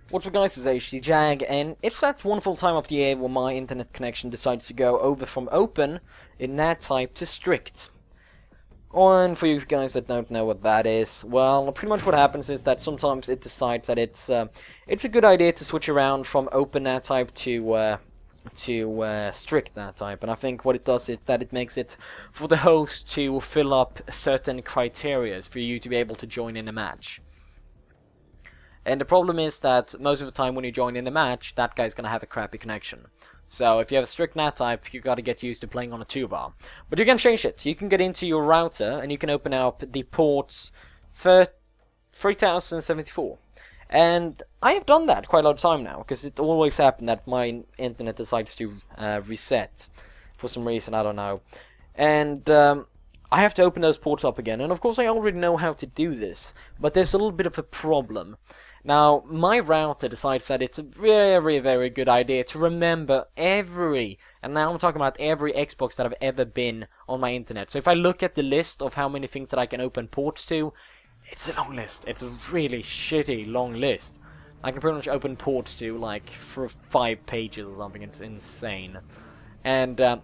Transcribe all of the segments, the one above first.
What's up guys, it's HCJag, and it's that wonderful time of the year where my internet connection decides to go over from open in NAT type to strict. And for you guys that don't know what that is, well, pretty much what happens is that sometimes it decides that it's a good idea to switch around from open NAT type to strict NAT type, and I think what it does is that it makes it for the host to fill up certain criteria for you to be able to join in a match. And the problem is that most of the time when you join in a match, that guy's gonna have a crappy connection. So if you have a strict NAT type, you gotta get used to playing on a 2-bar. But you can change it. You can get into your router and you can open up the ports 3074. And I have done that quite a lot of time now, because it always happens that my internet decides to reset for some reason, I don't know. And I have to open those ports up again, and of course I already know how to do this, but there's a little bit of a problem. Now, my router decides that it's a very, very good idea to remember every, and now I'm talking about every Xbox that I've ever been on my internet. So if I look at the list of how many things that I can open ports to, it's a long list. It's a really shitty long list. I can pretty much open ports to, like, for 5 pages or something. It's insane. And,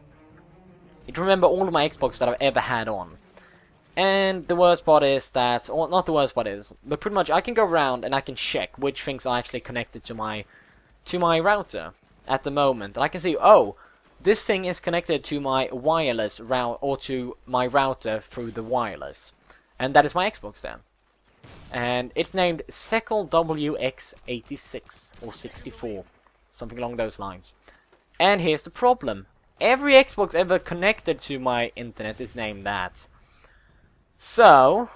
it remember all of my Xbox that I've ever had on. And the worst part is that, or not the worst part is, but pretty much I can go around and I can check which things are actually connected to my router at the moment. And I can see, oh, this thing is connected to my wireless route, or to my router through the wireless. And that is my Xbox then. And it's named Seckle WX86 or 64, something along those lines. And here's the problem. Every Xbox ever connected to my internet is named that. So,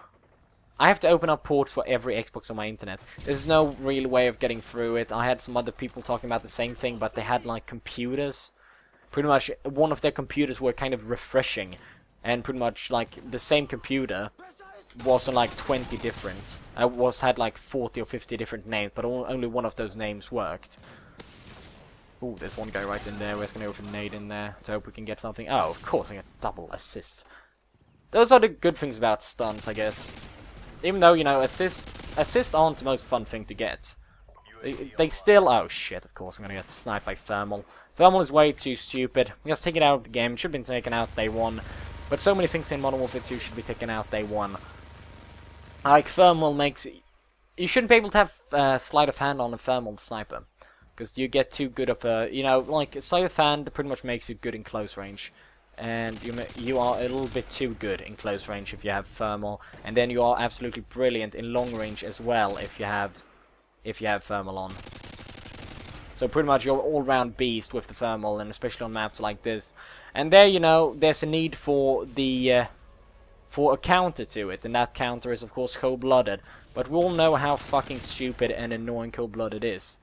I have to open up ports for every Xbox on my internet. There's no real way of getting through it. I had some other people talking about the same thing, but they had like computers. Pretty much one of their computers were kind of refreshing. And pretty much like the same computer was on like 20 different. Had like 40 or 50 different names, but only one of those names worked. Ooh, there's one guy right in there. We're just gonna go for a nade in there to hope we can get something. Oh, of course, I get double assist. Those are the good things about stuns, I guess. Even though, you know, assists aren't the most fun thing to get. They still... Oh, shit, of course, I'm gonna get sniped by Thermal. Thermal is way too stupid. We just take it out of the game. It should have been taken out day 1. But so many things in Modern Warfare 2 should be taken out day 1. Like, Thermal makes... You shouldn't be able to have sleight of hand on a Thermal sniper. Because you get too good of a... You know, like, sleight of hand pretty much makes you good in close range. And you are a little bit too good in close range if you have Thermal. And then you are absolutely brilliant in long range as well if you have Thermal on. So pretty much you're all-round beast with the Thermal, and especially on maps like this. And there, you know, there's a need for the... for a counter to it, and that counter is of course Cold-Blooded. But we all know how fucking stupid and annoying Cold-Blooded is.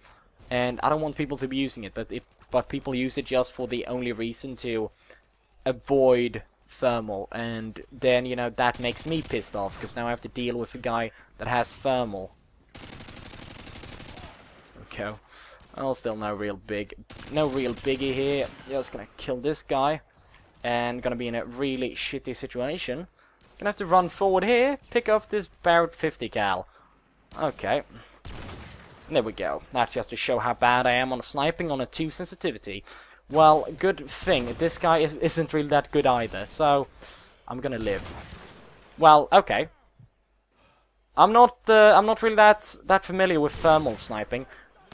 And I don't want people to be using it, but people use it just for the only reason to avoid Thermal, and then, you know, that makes me pissed off, because now I have to deal with a guy that has Thermal. Okay, well, still no real biggie here. Just gonna kill this guy, and gonna be in a really shitty situation. Gonna have to run forward here, pick up this Barrett 50 cal. Okay. There we go. That's just to show how bad I am on sniping on a 2 sensitivity. Well, good thing. This guy isn't really that good either, so I'm gonna live. Well, okay. I'm not really that familiar with Thermal sniping,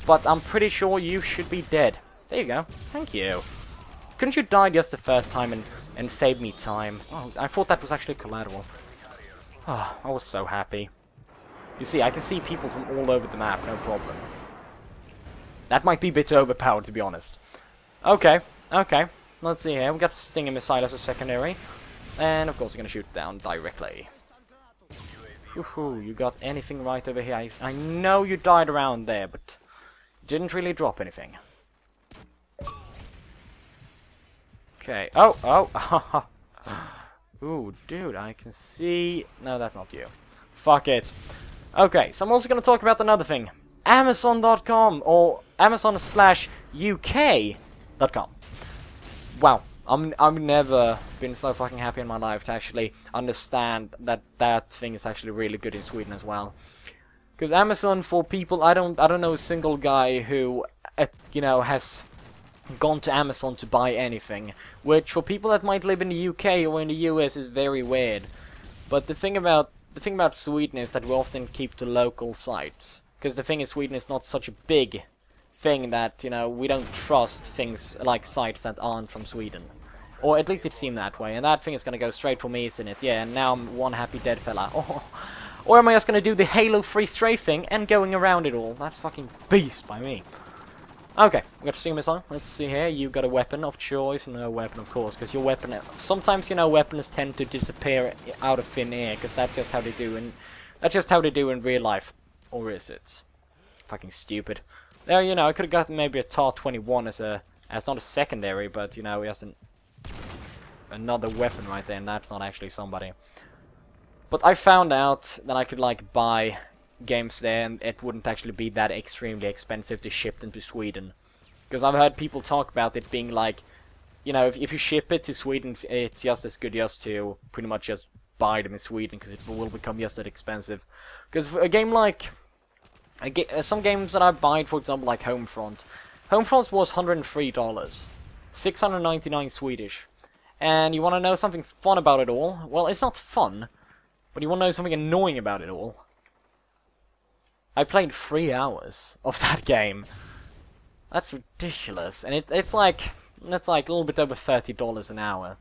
but I'm pretty sure you should be dead. There you go. Thank you. Couldn't you die just the first time and save me time? Oh, I thought that was actually collateral. Oh, I was so happy. You see, I can see people from all over the map, no problem. That might be a bit overpowered, to be honest. Okay, okay. Let's see here. We got Stinger Missile as a secondary. And, of course, we're going to shoot down directly. Woohoo, you got anything right over here? I know you died around there, but didn't really drop anything. Okay. Oh. Ooh, dude, I can see... No, that's not you. Fuck it. Okay, so I'm also going to talk about another thing. Amazon.com, or Amazon/UK.com. Wow, I've never been so fucking happy in my life to actually understand that that thing is actually really good in Sweden as well. Because Amazon, for people, I don't know a single guy who, you know, has gone to Amazon to buy anything. Which, for people that might live in the UK or in the US, is very weird. But the thing about Sweden is that we often keep to local sites. Because the thing is, Sweden is not such a big thing that, you know, we don't trust things like sites that aren't from Sweden. Or at least it seemed that way. And that thing is gonna go straight for me, isn't it? Yeah, and now I'm one happy dead fella. Oh. Or am I just gonna do the Halo 3 strafing and going around it all? That's fucking beast by me. Okay, we got a Stinger missile. Let's see here. You got a weapon of choice. No weapon, of course, because your weapon... Sometimes, you know, weapons tend to disappear out of thin air, because that's just how they do in real life. Or is it? Fucking stupid. There, you know, I could have gotten maybe a TAR-21 as not a secondary, but, you know, just another weapon right there, and that's not actually somebody. But I found out that I could, like, buy games there, and it wouldn't actually be that extremely expensive to ship them to Sweden. Because I've heard people talk about it being like, you know, if you ship it to Sweden, it's just as good just to pretty much just buy them in Sweden, because it will become just that expensive. Because a game like... some games that I buy, for example, like Homefront. Homefront was $103. 699 Swedish. And you want to know something fun about it all? Well, it's not fun, but you want to know something annoying about it all? I played 3 hours of that game. That's ridiculous, and it's like a little bit over $30 an hour.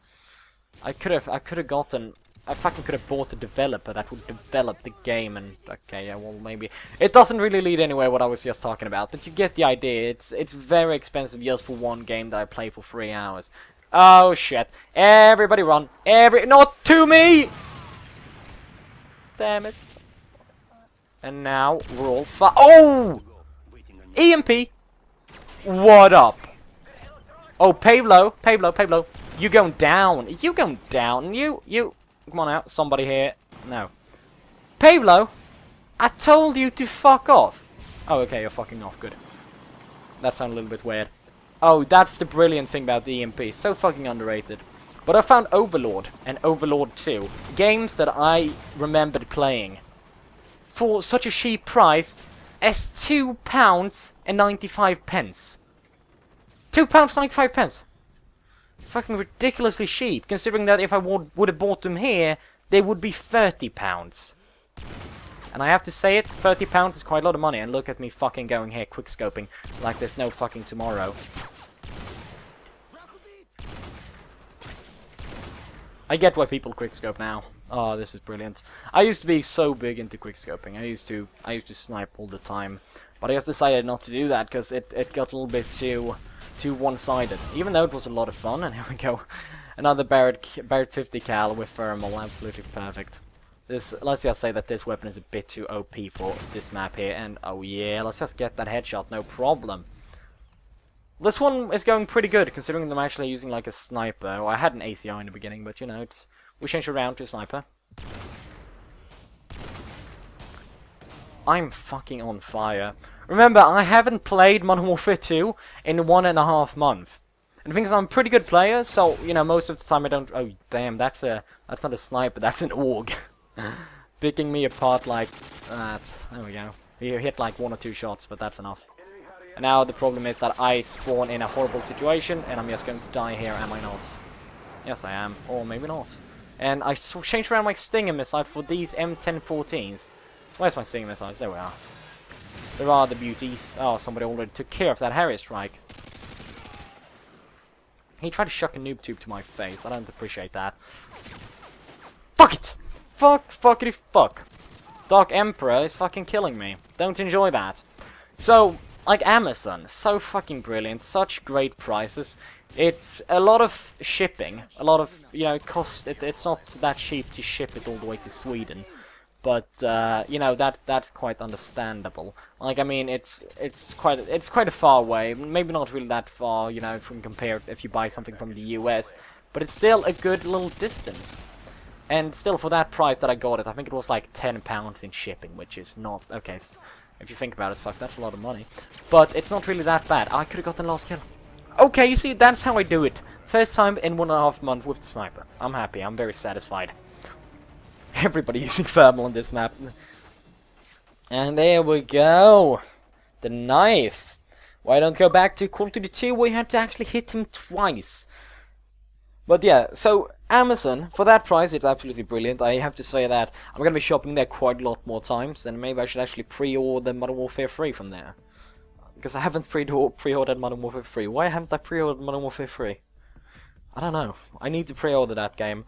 I could have gotten. I fucking could have bought a developer that would develop the game, and okay, yeah, well, maybe it doesn't really lead anywhere what I was just talking about, but you get the idea. It's very expensive just for one game that I play for 3 hours. Oh shit! Everybody run! Not to me! Damn it! And now we're all Oh! EMP! What up? Oh, Pablo! You going down! You going down! You! Come on out, somebody here. No. Pablo! I told you to fuck off! Oh, okay, you're fucking off, good. That sounded a little bit weird. Oh, that's the brilliant thing about the EMP. So fucking underrated. But I found Overlord and Overlord 2. Games that I remembered playing for such a cheap price as £2.95. £2.95. Fucking ridiculously cheap, considering that if I would have bought them here, they would be £30. And I have to say it, £30 is quite a lot of money, and look at me fucking going here quickscoping like there's no fucking tomorrow. I get why people quickscope now. Oh, this is brilliant. I used to be so big into quickscoping. I used to snipe all the time, but I just decided not to do that because it got a little bit too one-sided. Even though it was a lot of fun, and here we go, another Barrett 50 cal with thermal, absolutely perfect. Let's just say that this weapon is a bit too OP for this map here, and oh yeah, let's just get that headshot, no problem. This one is going pretty good, considering that I'm actually using like a sniper. Well, I had an ACR in the beginning, but you know, we changed around to a sniper. I'm fucking on fire. Remember, I haven't played Modern Warfare 2 in 1.5 months. And the thing is, I'm a pretty good player, so, you know, most of the time I don't... Oh, damn, that's not a sniper, that's an AUG. Picking me apart like that. There we go. He hit like 1 or 2 shots, but that's enough. And now the problem is that I spawn in a horrible situation, and I'm just going to die here, am I not? Yes, I am. Or maybe not. And I changed around my Stinger missile for these M1014s. Where's my Stinger missiles? There we are. There are the beauties. Oh, somebody already took care of that Harrier strike. He tried to shuck a noob tube to my face. I don't appreciate that. Fuck it! Fuckity fuck. Dark Emperor is fucking killing me. Don't enjoy that. So, like Amazon, so fucking brilliant, such great prices. It's a lot of shipping, a lot of, you know, cost. It's not that cheap to ship it all the way to Sweden, but you know, that's quite understandable. Like, I mean, it's quite a far away. Maybe not really that far, you know, from compared if you buy something from the US, but it's still a good little distance. And still, for that price that I got it, I think it was like £10 in shipping, which is not okay. If you think about it, fuck, that's a lot of money. But it's not really that bad. I could have gotten the last kill. Okay, you see, that's how I do it. First time in 1.5 months with the sniper. I'm happy. I'm very satisfied. Everybody using thermal on this map. And there we go. The knife. Why don't go back to Call of Duty 2 where you had to actually hit him twice? But yeah, so Amazon, for that price, it's absolutely brilliant. I have to say that I'm going to be shopping there quite a lot more times, and maybe I should actually pre-order Modern Warfare 3 from there. Because I haven't pre-ordered Modern Warfare 3. Why haven't I pre-ordered Modern Warfare 3? I don't know. I need to pre-order that game.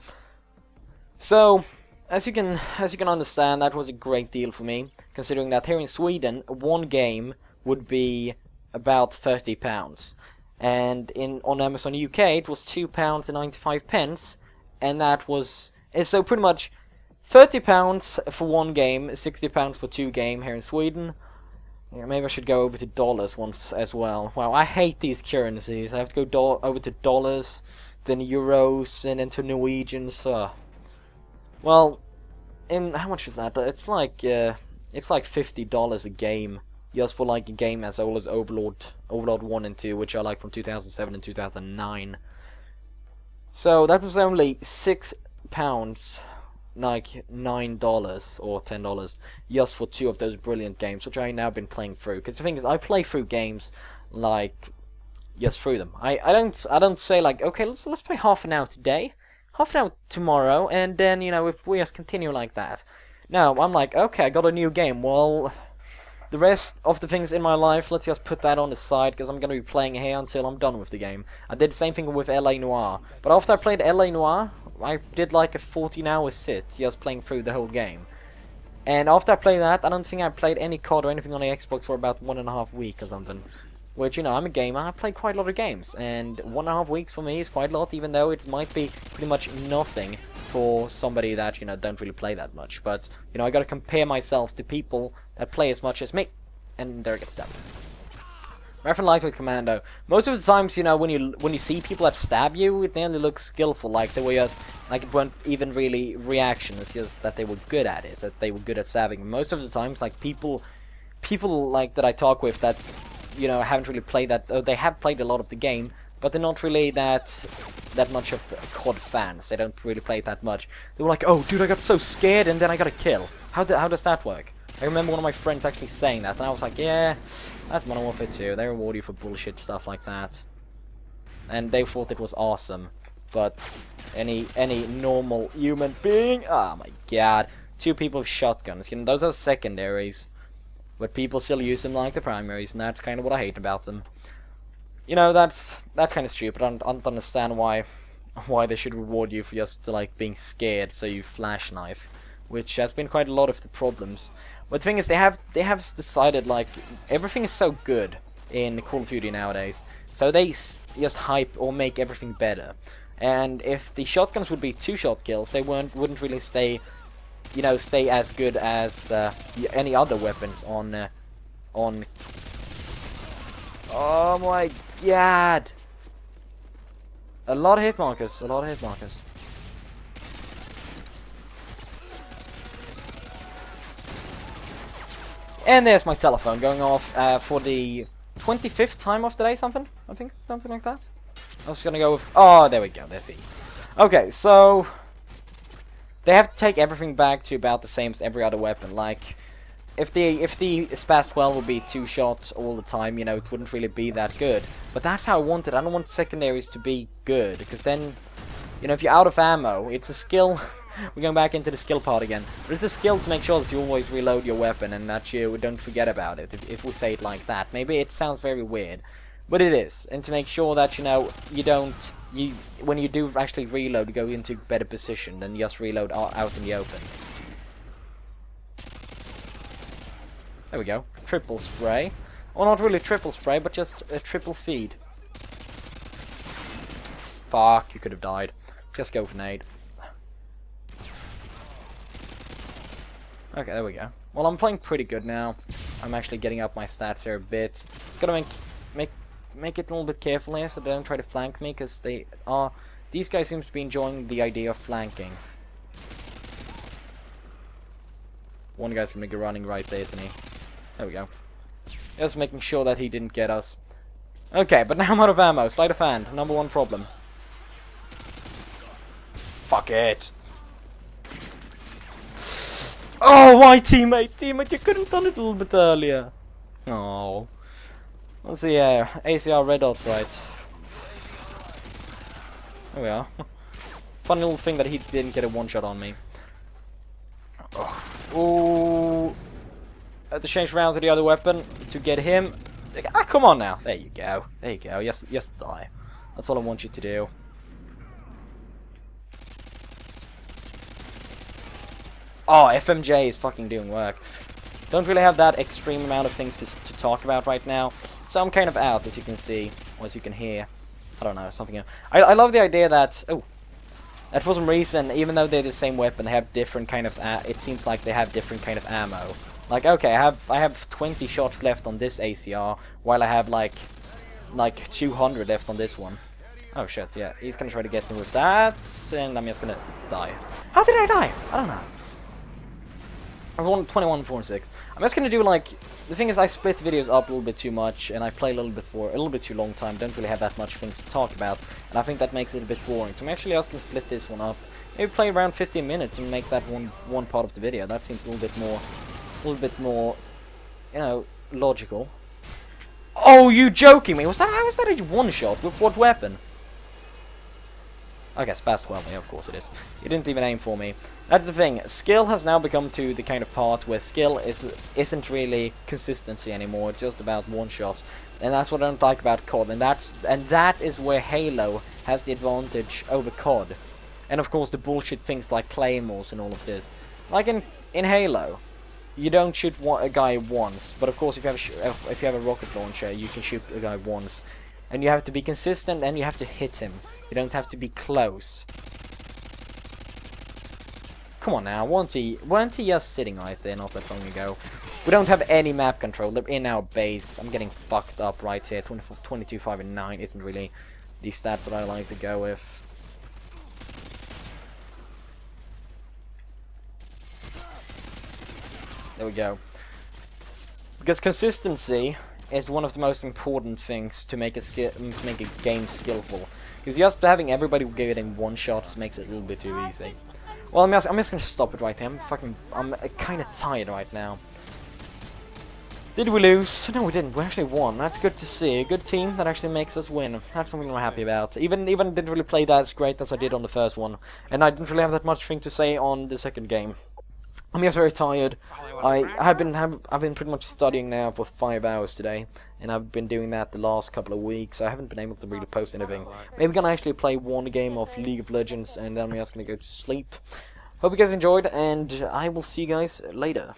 So, as you can understand, that was a great deal for me, considering that here in Sweden, one game would be about £30. And on Amazon UK it was £2.95, and that was so pretty much £30 for one game, £60 for two game here in Sweden. Yeah, maybe I should go over to dollars once as well. Wow, I hate these currencies. I have to go over to dollars, then euros, and then to Norwegians. Well, how much is that? It's like $50 a game. Just for like a game as old as Overlord 1 and 2, which are like from 2007 and 2009. So that was only £6, like $9 or $10, just for two of those brilliant games, which I now been playing through. Because the thing is, I play through games like just through them. I don't say like, okay, let's play half an hour today, half an hour tomorrow, and then if we just continue like that. No, I'm like, okay, I got a new game. Well, the rest of the things in my life, let's just put that on the side, because I'm going to be playing here until I'm done with the game. I did the same thing with LA Noire. But after I played LA Noire, I did like a 14-hour sit, just playing through the whole game. And after I played that, I don't think I played any COD or anything on the Xbox for about 1.5 weeks or something. Which, I'm a gamer, I play quite a lot of games. And 1.5 weeks for me is quite a lot, even though it might be pretty much nothing for somebody that, don't really play that much. But, I gotta compare myself to people that play as much as me. And there it gets stabbed. Rifle Lightweight Commando. Most of the times, when you see people that stab you, it nearly looks skillful, like they were just, like it weren't even really reaction, it's just that they were good at it, that they were good at stabbing. Most of the times, like people like that I talk with that, haven't really played that, they have played a lot of the game, but they're not really that much of COD fans. They don't really play it that much. They were like, oh dude, I got so scared and then I got a kill. How does that work? I remember one of my friends actually saying that, and I was like, yeah, that's Modern Warfare 2. They reward you for bullshit stuff like that. And they thought it was awesome. But any normal human being, oh my god. Two people with shotguns, those are secondaries. But people still use them like the primaries, and that's kind of what I hate about them. That's kind of stupid. I don't understand why they should reward you for just like being scared, so you flash knife, which has been quite a lot of the problems. But the thing is, they have decided like everything is so good in Call of Duty nowadays, so they just hype or make everything better. And if the shotguns would be 2-shot kills, they wouldn't really stay as good as any other weapons on. Oh my god! A lot of hit markers. And there's my telephone going off for the 25th time of the day, something like that. I was gonna go with, oh, there we go, there's he. Okay, so they have to take everything back to about the same as every other weapon. Like, if the SPAS 12 would be 2 shots all the time, it wouldn't really be that good. But that's how I want it. I don't want secondaries to be good, because then, if you're out of ammo, it's a skill. We're going back into the skill part again. But it's a skill to make sure that you always reload your weapon and that you don't forget about it, if we say it like that. Maybe it sounds very weird, but it is. And to make sure that, when you do actually reload, you go into better position than just reload out in the open. There we go. Triple spray. Or not really triple spray, but just a triple feed. Fuck, you could have died. Just go for nade. Okay, there we go. Well, I'm playing pretty good now. I'm actually getting up my stats here a bit. Gotta make it a little bit careful here, so they don't try to flank me, because these guys seem to be enjoying the idea of flanking. One guy's gonna be running right there, isn't he? There we go. Just making sure that he didn't get us. Okay, but now I'm out of ammo. Sleight of hand, #1 problem. Fuck it. Oh, why teammate? Teammate, you could have done it a little bit earlier. Oh. Let's see, ACR red dot sight. There we are. Funny little thing that he didn't get a one-shot on me. Oh. I have to change around to the other weapon to get him. Ah, come on now. There you go. There you go. Yes, die. That's all I want you to do. Oh, FMJ is fucking doing work. Don't really have that extreme amount of things to talk about right now. So I'm kind of out, as you can see, or as you can hear. I don't know, something else. I love the idea that, that for some reason, even though they're the same weapon, they have different kind of, it seems like they have different kind of ammo. Like, okay, I have 20 shots left on this ACR, while I have like 200 left on this one. Oh shit, yeah, he's gonna try to get me with that, and I'm just gonna die. How did I die? I don't know. I won 21, 4, and 6. I'm just gonna do like, the thing is I split videos up a little bit too much, and I play a little bit for a little bit too long time, don't really have that much things to talk about, and I think that makes it a bit boring. So I'm actually just gonna split this one up, maybe play around 15 minutes and make that one part of the video. That seems a little bit more, you know, logical. Oh, you joking me? How was that a one shot? With what weapon? Okay, Spaz 12, yeah, of course it is. You didn't even aim for me. That's the thing, skill has now become to the kind of part where skill isn't really consistency anymore, it's just about one shot. And that's what I don't like about COD, and that is where Halo has the advantage over COD. And of course the bullshit things like claymores and all of this. Like in Halo, you don't shoot a guy once, but of course if you have a rocket launcher, you can shoot a guy once. And you have to be consistent, and you have to hit him. You don't have to be close. Come on now, weren't he just sitting right there not that long ago? We don't have any map control. They're in our base. I'm getting fucked up right here. 22, 5, and 9 isn't really the stats that I like to go with. There we go. Because consistency is one of the most important things to make a game skillful. Because just having everybody getting one shots makes it a little bit too easy. Well, I'm just gonna stop it right there. I'm kind of tired right now. Did we lose? No, we didn't. We actually won. That's good to see. A good team that actually makes us win. That's something I'm happy about. Even didn't really play that as great as I did on the first one, and I didn't really have that much thing to say on the second game. I'm just very tired. I've been pretty much studying now for 5 hours today, and I've been doing that the last couple of weeks. I haven't been able to really post anything. Maybe gonna actually play one game of League of Legends, and then I'm just gonna go to sleep. Hope you guys enjoyed, and I will see you guys later.